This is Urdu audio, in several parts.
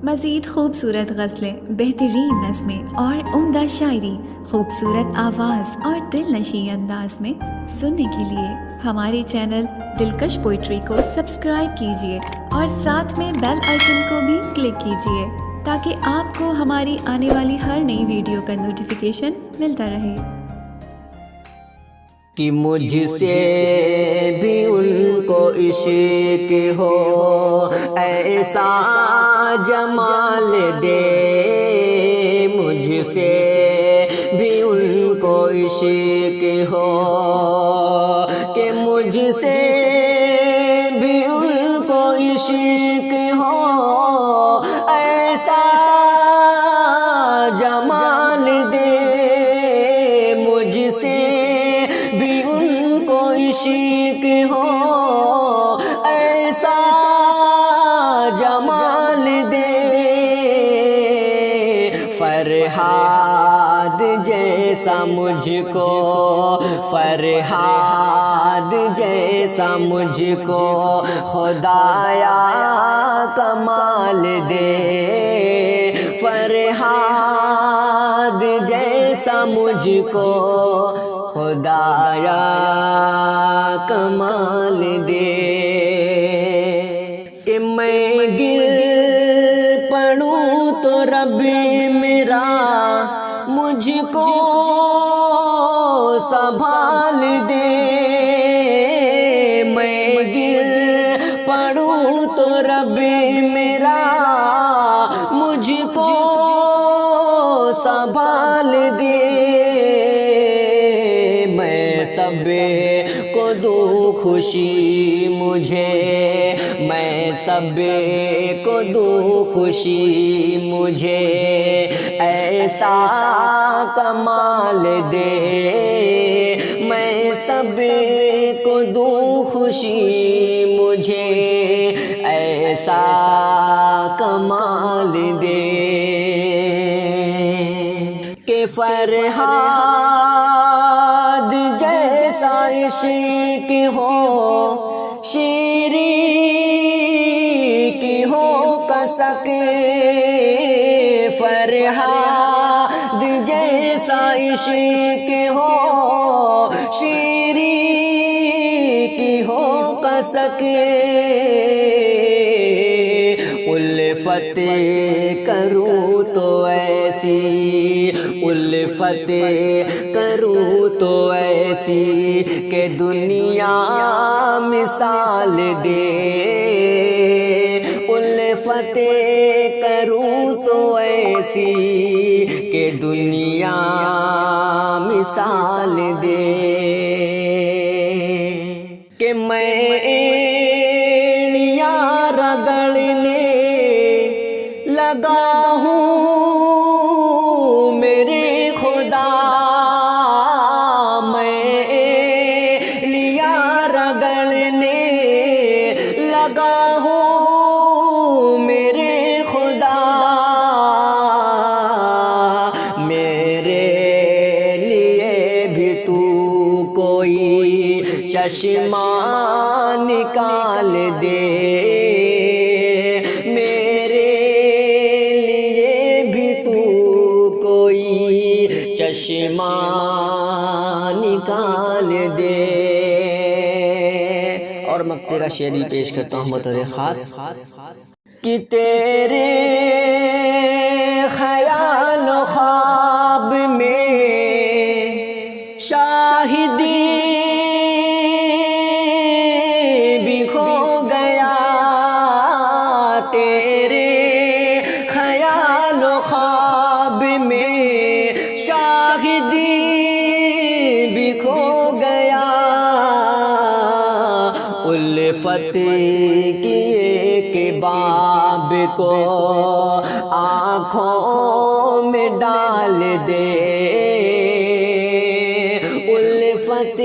مزید خوبصورت غزلیں، بہترین نظمیں اور عمدہ شاعری خوبصورت آواز اور دل نشیں انداز میں سننے کے لیے ہمارے چینل دلکش پوئٹری کو سبسکرائب کیجیے اور ساتھ میں بیل آئیکن کو بھی کلک کیجیے تاکہ آپ کو ہماری آنے والی ہر نئی ویڈیو کا نوٹیفیکیشن ملتا رہے۔ کہ مجھ سے بھی ان کو عشق ہو، ایسا جمال دے، مجھ سے بھی ان کو عشق ہو، کہ مجھ سے بھی ان کو عشق ہو، ایسا جمال دے، مجھ سے بھی ان کو عشق ہو، ایسا جمال دے، فرہاد جیسا مجھ کو، فرہاد جیسا مجھ کو خدایا کمال دے، فرہاد جیسا مجھ کو خدایا کمال دے، کہ میں گر پڑوں تو رب میرا مجھ کو سنبھال دے، میں گر پڑوں تو رب میرا مجھ کو سنبھال دے، سب کو دوں خوشی مجھے، میں سب کو دوں خوشی مجھے، ایسا کمال دے، میں سب کو دوں خوشی مجھے، ایسا کمال دے، کہ فرہاد جیسا عشق ہو، شیری کی ہو کسک، فرہاد جیسا عشق ہو، شیری کی ہو کسک، الفت کروں تو ایسی، الفت کروں تو ایسی کہ دنیا مثال دے، الفت کروں تو ایسی کہ دنیا مثال دے، کہ میں ایڑیاں رگڑنے لگا ہوں میرے خدا، میں ایڑیاں رگڑنے لگا ہوں میرے خدا، میرے لیے بھی تو کوئی چشمہ نکال دے، میرے لیے بھی تو کوئی چشمہ نکال دے، اور مقطع کا شعری پیش کرتا ہوں بطور خاص، کہ تیرے خیال و خواب میں شاہدی بھی کھو گیا، تیرے خیال و خواب میں شاہدی بھی کھو گیا، الفت کی ایک باب کو آنکھوں میں ڈال دے، الفت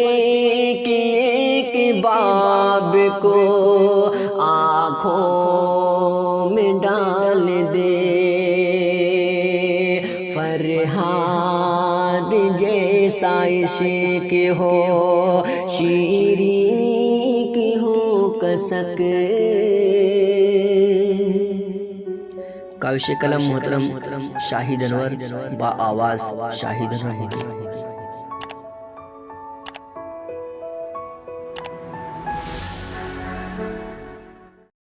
کی ایک باب کو آنکھوں میں ڈال دے، فرہاد جیسا عشق ہو، شیری کی ہو کسک، کاوش قلم محترم شاہد انور با آواز شاہد انور۔